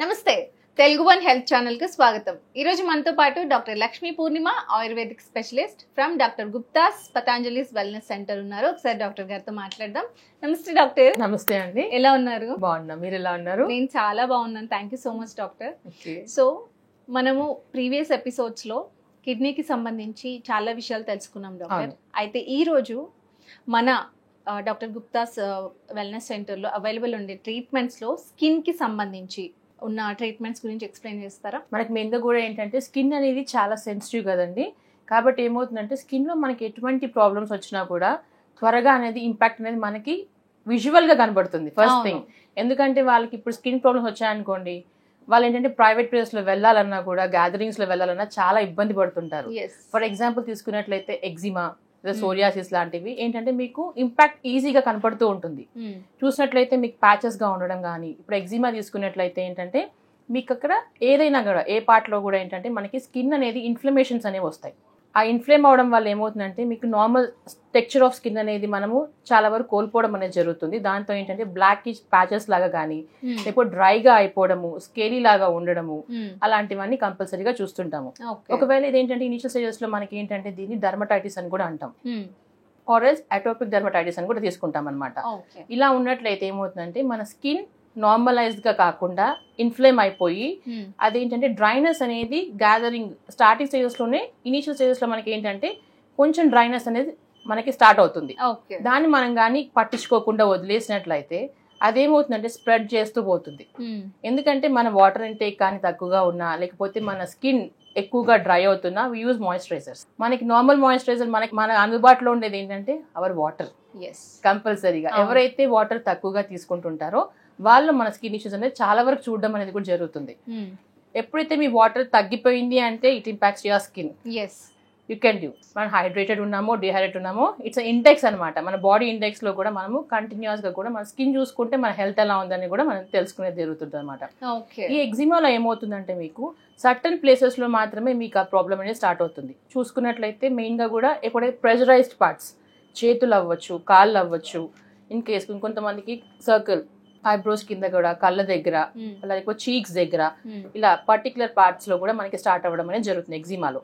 నమస్తే Telugu one health channel కి స్వాగతం. ఈ రోజు మనతో పాటు doctor Lakshmi Purnima ayurvedic specialist from doctor Gupta's Patanjali's wellness centre ఉన్నారు. ఒకసారి డాక్టర్ గారితో మాట్లాడదాం. నమస్తే డాక్టర్. నమస్తే అండి. ఎలా ఉన్నారు? బాగున్నా, మీరు ఎలా ఉన్నారు? నేను చాలా బాగున్నాను, thank you so much doctor. So మనము ప్రీవియస్ ఎపిసోడ్స్ లో కిడ్నీకి సంబంధించి చాలా విషయాలు తెలుసుకున్నాం డాక్టర్. అయితే ఈ రోజు మన డాక్టర్ గుప్తాస్ వెల్నెస్ సెంటర్లో అవైలబుల్ ఉండే ట్రీట్మెంట్స్లో స్కిన్కి సంబంధించి ఉన్న ట్రీట్మెంట్స్ గురించి ఎక్స్ప్లెయిన్ చేస్తారా? మనకి మెయిన్గా కూడా ఏంటంటే స్కిన్ అనేది చాలా సెన్సిటివ్ కదండి. కాబట్టి ఏమవుతుందంటే స్కిన్లో మనకి ఎటువంటి ప్రాబ్లమ్స్ వచ్చినా కూడా త్వరగా అనేది ఇంపాక్ట్ అనేది మనకి విజువల్గా కనబడుతుంది ఫస్ట్ థింగ్. ఎందుకంటే వాళ్ళకి ఇప్పుడు స్కిన్ ప్రాబ్లమ్స్ వచ్చాయనుకోండి, వాళ్ళు ఏంటంటే ప్రైవేట్ ప్లేస్లో వెళ్ళాలన్నా కూడా గ్యాదరింగ్స్లో వెళ్ళాలన్నా చాలా ఇబ్బంది పడుతుంటారు. ఫర్ ఎగ్జాంపుల్ తీసుకున్నట్లయితే ఎగ్జిమా, సోరియాసిస్ లాంటివి ఏంటంటే మీకు ఇంపాక్ట్ ఈజీగా కనపడుతూ ఉంటుంది. చూసినట్లయితే మీకు ప్యాచెస్ గా ఉండడం కానీ, ఇప్పుడు ఎగ్జిమా తీసుకున్నట్లయితే ఏంటంటే మీకు అక్కడ ఏదైనా కూడా ఏ పార్ట్ లో కూడా ఏంటంటే మనకి స్కిన్ అనేది ఇన్ఫ్లమేషన్స్ అనేవి వస్తాయి. ఆ ఇన్ఫ్లేమ్ అవడం వల్ల ఏమవుతుందంటే మీకు నార్మల్ టెక్స్చర్ ఆఫ్ స్కిన్ అనేది మనము చాలా వరకు కోల్పోవడం అనేది జరుగుతుంది. దాంతో ఏంటంటే బ్లాకిష్ ప్యాచెస్ లాగా కానీ, లేకపోతే డ్రైగా అయిపోవడము, స్కేలీ లాగా ఉండడము, అలాంటివన్నీ కంపల్సరీగా చూస్తుంటాము. ఒకవేళ ఇదేంటంటే ఇనిషియల్ స్టేజెస్ లో మనకి ఏంటంటే దీన్ని డర్మటైటిస్ అని కూడా అంటాం, ఆరెంజ్ అటోపిక్ డర్మటైటిస్ అని కూడా తీసుకుంటాం అనమాట. ఇలా ఉన్నట్లయితే ఏమవుతుందంటే మన స్కిన్ నార్మలైజ్డ్ గా కాకుండా ఇన్ఫ్లేమ్ అయిపోయి అదేంటంటే డ్రైనెస్ అనేది గ్యాదరింగ్ స్టార్టింగ్ స్టేజెస్ లోనే, ఇనిషియల్ స్టేజెస్ లో మనకి ఏంటంటే కొంచెం డ్రైనెస్ అనేది మనకి స్టార్ట్ అవుతుంది. దాన్ని మనం కానీ పట్టించుకోకుండా వదిలేసినట్లయితే అదేమవుతుందంటే స్ప్రెడ్ చేస్తూ పోతుంది. ఎందుకంటే మన వాటర్ ఇంటేక్ కానీ తక్కువగా ఉన్నా, లేకపోతే మన స్కిన్ ఎక్కువగా డ్రై అవుతున్నా వి యూజ్ మాయిశ్చరైజర్స్. మనకి నార్మల్ మాయిశ్చరైజర్ మన అందుబాటులో ఉండేది ఏంటంటే అవర్ వాటర్. కంపల్సరీగా ఎవరైతే వాటర్ తక్కువగా తీసుకుంటుంటారో వాళ్ళు మన స్కిన్ ఇష్యూస్ అనేది చాలా వరకు చూడడం అనేది కూడా జరుగుతుంది. ఎప్పుడైతే మీ వాటర్ తగ్గిపోయింది అంటే it impacts your skin. You can do. మనం హైడ్రేటెడ్ ఉన్నామో, డిహైడ్రేట్ ఉన్నామో, ఇట్స్ ఇండెక్స్ అనమాట. మన బాడీ ఇండెక్స్ లో కూడా మనము కంటిన్యూస్ గా కూడా మన స్కిన్ చూసుకుంటే మన హెల్త్ ఎలా ఉందని కూడా మనం తెలుసుకునేది జరుగుతుంది అనమాట. ఈ ఎగ్జిమాలో ఏమవుతుందంటే మీకు సర్టన్ ప్లేసెస్ లో మాత్రమే మీకు ఆ ప్రాబ్లం అనేది స్టార్ట్ అవుతుంది. చూసుకున్నట్లయితే మెయిన్ గా కూడా ఎప్పుడైతే ప్రెషరైజ్డ్ పార్ట్స్, చేతులు అవ్వచ్చు, కాళ్ళు అవ్వచ్చు, ఇన్ కేస్ కొంతమందికి సర్కిల్ ఐబ్రోస్ కింద కూడా, కళ్ళ దగ్గర, లేకపోతే చీక్స్ దగ్గర, ఇలా పర్టికులర్ పార్ట్స్ లో కూడా మనకి స్టార్ట్ అవ్వడం అనేది జరుగుతుంది ఎగ్జిమాలో.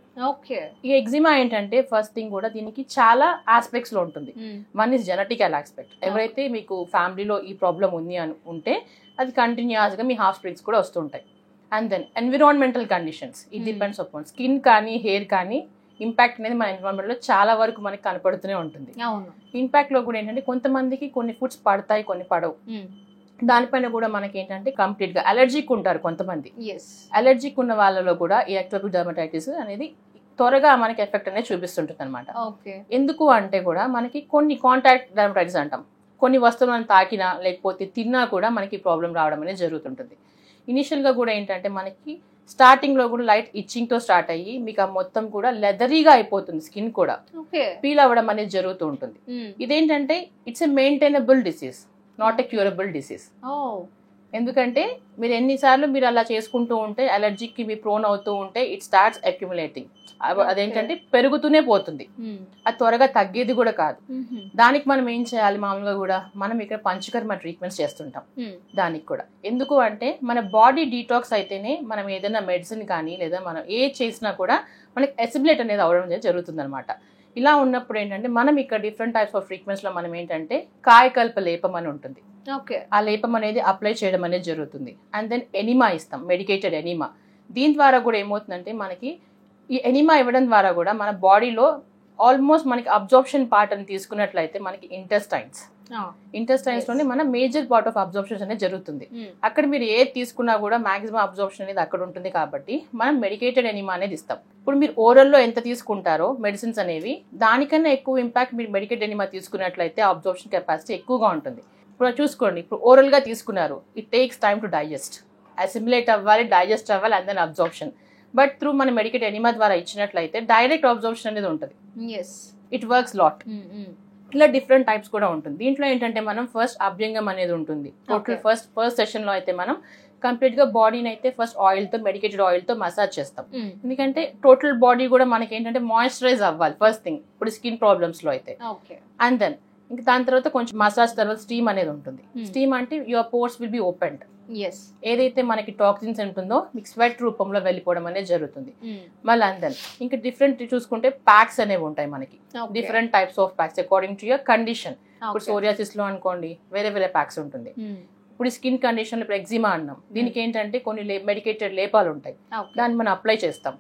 ఈ ఎగ్జిమా ఏంటంటే ఫస్ట్ థింగ్ కూడా దీనికి చాలా ఆస్పెక్ట్స్ లో ఉంటుంది. One is genetical aspect. ఎవరైతే మీకు ఫ్యామిలీలో ఈ ప్రాబ్లం ఉంది అని ఉంటే అది కంటిన్యూస్ గా మీ హాఫ్ స్ప్రిట్స్ కూడా వస్తుంటాయి. And then environmental conditions, it depends upon skin కానీ హెయిర్ కానీ ఇంపాక్ట్ అనేది మన ఎన్విరాన్మెంట్ లో చాలా వరకు మనకి కనపడుతూనే ఉంటుంది. ఇంపాక్ట్ లో కూడా ఏంటంటే కొంతమందికి కొన్ని ఫుడ్స్ పడతాయి, కొన్ని పడవు. దానిపైన కూడా మనకి ఏంటంటే కంప్లీట్ గా అలర్జిక్ ఉంటారు కొంతమంది. అలర్జిక్ ఉన్న వాళ్ళలో కూడా ఈ అటోపిక్ డర్మటైటిస్ అనేది త్వరగా మనకి ఎఫెక్ట్ అనేది చూపిస్తుంటుంది అనమాట. ఎందుకు అంటే కూడా మనకి కొన్ని కాంటాక్ట్ డర్మటైటిస్ అంటాం, కొన్ని వస్తువులను తాకినా లేకపోతే తిన్నా కూడా మనకి ప్రాబ్లం రావడం అనేది జరుగుతుంటుంది. ఇనిషియల్ గా కూడా ఏంటంటే మనకి స్టార్టింగ్ లో కూడా లైట్ ఇచ్చింగ్ తో స్టార్ట్ అయ్యి మీకు ఆ మొత్తం కూడా లెదరీగా అయిపోతుంది, స్కిన్ కూడా పీల్ అవ్వడం అనేది జరుగుతూ ఉంటుంది. ఇదేంటంటే it's a maintainable disease, not a curable disease. ఎందుకంటే మీరు ఎన్నిసార్లు మీరు అలా చేసుకుంటూ ఉంటే అలర్జీకి మీరు ప్రోన్ అవుతూ ఉంటే ఇట్ స్టార్ట్స్ అక్యుములేటింగ్. అదేంటంటే పెరుగుతూనే పోతుంది, అది త్వరగా తగ్గేది కూడా కాదు. దానికి మనం ఏం చేయాలి, మామూలుగా కూడా మనం ఇక్కడ పంచకర్మ ట్రీట్మెంట్స్ చేస్తుంటాం. దానికి కూడా ఎందుకు అంటే మన బాడీ డీటాక్స్ అయితేనే మనం ఏదైనా మెడిసిన్ కానీ లేదా మనం ఏ చేసినా కూడా మనకి అసిమిలేట్ అనేది అవడం జరుగుతుంది అనమాట. ఇలా ఉన్నప్పుడు ఏంటంటే మనం ఇక్కడ డిఫరెంట్ టైప్స్ ఆఫ్ ట్రీట్మెంట్స్ లో మనం ఏంటంటే కాయకల్ప లేపం అని ఉంటుంది. ఆ లేపం అనేది అప్లై చేయడం అనేది జరుగుతుంది. అండ్ దెన్ ఎనిమా ఇస్తాం, మెడికేటెడ్ ఎనిమా. దీని ద్వారా కూడా ఏమవుతుందంటే మనకి ఈ ఎనిమా ఇవ్వడం ద్వారా కూడా మన బాడీలో ఆల్మోస్ట్ మనకి అబ్జార్ప్షన్ పార్ట్ అని తీసుకున్నట్లయితే మనకి ఇంటెస్టైన్స్ లోనే మన మేజర్ పార్ట్ ఆఫ్ అబ్జార్ప్షన్ అనేది జరుగుతుంది. అక్కడ మీరు ఏది తీసుకున్నా కూడా మాక్సిమం అబ్జార్ప్షన్ అనేది అక్కడ ఉంటుంది. కాబట్టి మనం మెడికేటెడ్ ఎనిమా అనేది ఇస్తాం. ఇప్పుడు మీరు ఓరల్లో ఎంత తీసుకుంటారో మెడిసిన్స్ అనేవి దానికన్నా ఎక్కువ ఇంపాక్ట్ మీరు మెడికేటెడ్ ఎనిమా తీసుకున్నట్లయితే అబ్జార్ప్షన్ కెపాసిటీ ఎక్కువగా ఉంటుంది. ఇప్పుడు చూసుకోండి, ఇప్పుడు ఓరల్ గా తీసుకున్నారు, it takes time to digest, assimilate అవ్వాలి, డైజెస్ట్ అవ్వాలి, and then absorption. But through మన మెడికేటెడ్ ఎనిమా ద్వారా ఇచ్చినట్లయితే డైరెక్ట్ అబ్జార్ప్షన్ అనేది ఉంటుంది. It works lot. ఇలా డిఫరెంట్ టైప్స్ కూడా ఉంటుంది. దీంట్లో ఏంటంటే మనం ఫస్ట్ అభ్యంగం అనేది ఉంటుంది. టోటల్ ఫస్ట్ సెషన్ లో అయితే మనం కంప్లీట్ గా బాడీని అయితే ఫస్ట్ ఆయిల్ తో, మెడికేటెడ్ ఆయిల్ తో మసాజ్ చేస్తాం. ఎందుకంటే టోటల్ బాడీ కూడా మనకి ఏంటంటే మాయిశ్చరైజ్ అవ్వాలి ఫస్ట్ థింగ్, ఇప్పుడు స్కిన్ ప్రాబ్లమ్స్ లో అయితే. అండ్ దెన్ ఇంకా దాని తర్వాత కొంచెం మసాజ్ తర్వాత స్టీమ్ అనేది ఉంటుంది. స్టీమ్ అంటే your pores will be opened. Yes ఏదైతే మనకి టాక్సిన్స్ ఉంటుందో మీకు స్వెట్ రూపంలో వెళ్ళిపోవడం అనేది జరుగుతుంది. మళ్ళీ అందన్ ఇంకా డిఫరెంట్ చూసుకుంటే ప్యాక్స్ అనేవి ఉంటాయి మనకి, different types of packs according to your condition. ఇప్పుడు సోరియాసిస్ లో అనుకోండి వేరే వేరే ప్యాక్స్ ఉంటుంది. ఇప్పుడు స్కిన్ కండిషన్ ఇప్పుడు ఎగ్జిమా అన్నాం, దీనికి ఏంటంటే కొన్ని మెడికేటెడ్ లేపాలు ఉంటాయి, దాన్ని మనం అప్లై చేస్తాం.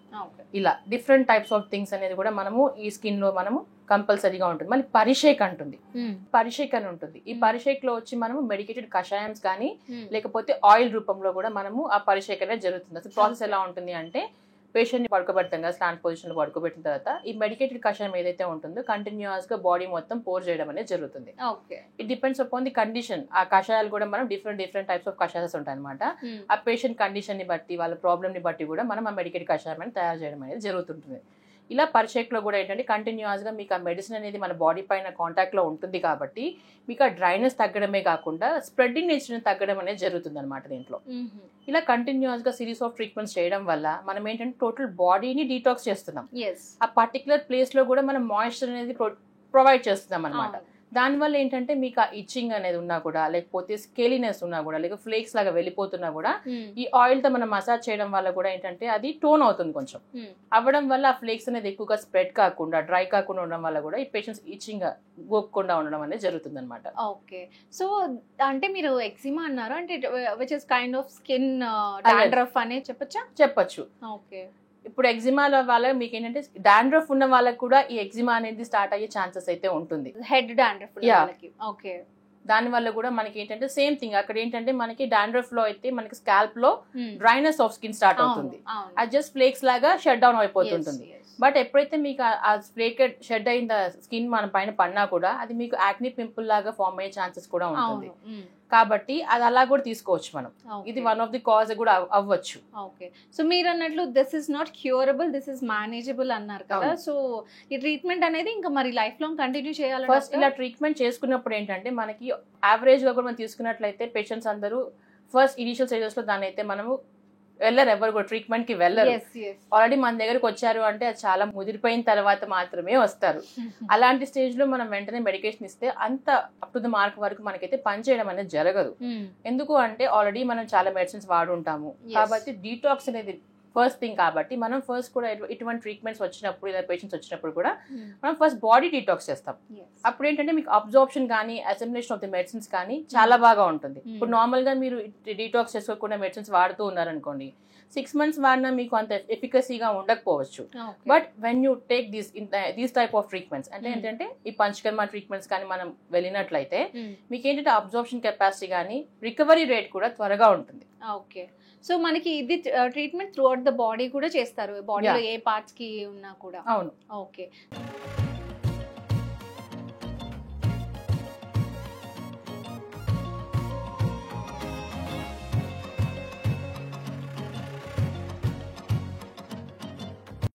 ఇలా డిఫరెంట్ టైప్స్ ఆఫ్ థింగ్స్ అనేది కూడా మనము ఈ స్కిన్ లో మనము కంపల్సరీగా ఉంటుంది. మళ్ళీ పరిషేక్ అంటుంది, పరిషేక్ అని ఉంటుంది. ఈ పరిషేక్ లో వచ్చి మనము మెడికేటెడ్ కషాయమ్స్ కానీ లేకపోతే ఆయిల్ రూపంలో కూడా మనము ఆ పరిషేక్ అనేది జరుగుతుంది. అసలు ప్రాసెస్ ఎలా ఉంటుంది అంటే పేషెంట్ ని పడుకోబెడతాం కదా, స్లాంట్ పొజిషన్ లో పడుకోబెట్టిన తర్వాత ఈ మెడికేటెడ్ కషాయం ఏదైతే ఉంటుందో కంటిన్యూస్ గా బాడీ మొత్తం పోర్ చేయడం అనేది జరుగుతుంది. It depends upon the condition. ఆ కషాయాలు కూడా మనం డిఫరెంట్ టైప్స్ ఆఫ్ కషాయాస్ ఉంటాయి అనమాట. ఆ పేషెంట్ కండిషన్ ని బట్టి వాళ్ళ ప్రాబ్లమ్ ని బట్టి కూడా మనం ఆ మెడికేటెడ్ కషాయం అనేది తయారు చేయడం అనేది జరుగుతుంటుంది. ఇలా పరిషేక్ లో కూడా ఏంటంటే కంటిన్యూస్ గా మీకు ఆ మెడిసిన్ అనేది మన బాడీ పైన కాంటాక్ట్ లో ఉంటుంది కాబట్టి మీకు ఆ డ్రైనెస్ తగ్గడమే కాకుండా స్ప్రెడ్డింగ్ నేచర్ తగ్గడం అనేది జరుగుతుంది అనమాట దీంట్లో. ఇలా కంటిన్యూస్ గా సిరీస్ ఆఫ్ ట్రీట్మెంట్స్ చేయడం వల్ల మనం ఏంటంటే టోటల్ బాడీని డీటాక్స్ చేస్తున్నాం. ఆ పర్టికులర్ ప్లేస్ లో కూడా మనం మాయిశ్చర్ అనేది ప్రొవైడ్ చేస్తున్నాం అనమాట. దానివల్ల ఏంటంటే మీకు ఆ ఇచ్చింగ్ అనేది ఉన్నా కూడా లేకపోతే స్కేలీనెస్ ఉన్నా కూడా లేకపోతే ఫ్లేక్స్ లాగా వెళ్ళిపోతున్నా కూడా ఈ ఆయిల్ తో మనం మసాజ్ చేయడం వల్ల కూడా ఏంటంటే అది టోన్ అవుతుంది కొంచెం. అవ్వడం వల్ల ఆ ఫ్లేక్స్ అనేది ఎక్కువగా స్ప్రెడ్ కాకుండా డ్రై కాకుండా ఉండడం వల్ల కూడా ఈ పేషెంట్స్ ఇచ్చింగ్ గోక్కుండా ఉండడం అనేది జరుగుతుంది అనమాట. ఓకే, సో అంటే మీరు ఎక్సిమా అన్నారు అంటే which is kind of skin dandruff అనే చెప్పొచ్చు. ఓకే, ఇప్పుడు ఎగ్జిమాల వల్ల మీకు ఏంటంటే డాండ్రఫ్ ఉన్న వాళ్ళకి కూడా ఈ ఎగ్జిమా అనేది స్టార్ట్ అయ్యే ఛాన్సెస్ అయితే ఉంటుంది. Head dandruff. ఓకే, దాని వల్ల కూడా మనకి ఏంటంటే సేమ్ థింగ్ అక్కడ ఏంటంటే మనకి డాండ్రఫ్ లో అయితే మనకి స్కాల్ప్ లో డ్రైనెస్ ఆఫ్ స్కిన్ స్టార్ట్ అవుతుంది. అది జస్ట్ ఫ్లేక్స్ లాగా షట్ డౌన్ అయిపోతుంటుంది. బట్ ఎప్పుడైతే మీకు ఆ ఫ్లేక్ షెడ్ అయిన స్కిన్ మన పైన పడినా కూడా అది మీకు యాక్ని పింపుల్ లాగా ఫామ్ అయ్యే ఛాన్సెస్ కూడా ఉంటుంది. కాబట్టి అది అలా కూడా తీసుకోవచ్చు మనం. ఇది వన్ ఆఫ్ ది కాజ్ కూడా అవ్వచ్చు. ఓకే, సో మీరు అన్నట్లు this is not curable, this is manageable అన్నారు కదా. సో ఈ ట్రీట్మెంట్ అనేది ఇంకా మరి లైఫ్ లాంగ్ కంటిన్యూ చేయాలి. ఫస్ట్ ఇలా ట్రీట్మెంట్ చేసుకున్నప్పుడు ఏంటంటే మనకి యావరేజ్ గా కూడా మనం తీసుకున్నట్లయితే పేషెంట్స్ అందరూ ఫస్ట్ ఇనిషియల్ స్టేజెస్ లో దాని అయితే మనము వెళ్ళరు, ఎవరు కూడా ట్రీట్మెంట్ కి వెళ్ళరు. ఆల్రెడీ మన దగ్గరకు వచ్చారు అంటే అది చాలా ముదిరిపోయిన తర్వాత మాత్రమే వస్తారు. అలాంటి స్టేజ్ లో మనం వెంటనే మెడికేషన్ ఇస్తే అంత అప్ టు ద మార్క్ వరకు మనకైతే పని చేయడం అనేది జరగదు. ఎందుకు అంటే ఆల్రెడీ మనం చాలా మెడిసిన్స్ వాడుంటాము కాబట్టి డీటాక్స్ అనేది ఫస్ట్ థింగ్. కాబట్టి మనం ఫస్ట్ కూడా ఇటువంటి ట్రీట్మెంట్స్ వచ్చినప్పుడు ఇలా పేషెంట్స్ వచ్చినప్పుడు కూడా మనం ఫస్ట్ బాడీ డీటాక్స్ చేస్తాం. అప్పుడు ఏంటంటే మీకు అబ్జార్ప్షన్ కానీ అసిమిలేషన్ ఆఫ్ ది మెడిసిన్స్ కానీ చాలా బాగా ఉంటుంది. ఇప్పుడు నార్మల్ గా మీరు డీటాక్స్ చేసుకోకుండా మెడిసిన్స్ వాడుతూ ఉన్నారనుకోండి, 6 months వాడినా మీకు అంత ఎఫికసీగా ఉండకపోవచ్చు. But when you take these type of treatments అంటే ఏంటంటే ఈ పంచకర్మ ట్రీట్మెంట్స్ కానీ మనం వెళ్ళినట్లయితే మీకు ఏంటంటే అబ్జార్ప్షన్ కెపాసిటీ కానీ రికవరీ రేట్ కూడా త్వరగా ఉంటుంది. ఓకే, సో మనకి ఇది treatment through out the body కూడా చేస్తారు, బాడీలో ఏ పార్ట్స్ కి ఉన్నా కూడా. అవును. ఓకే.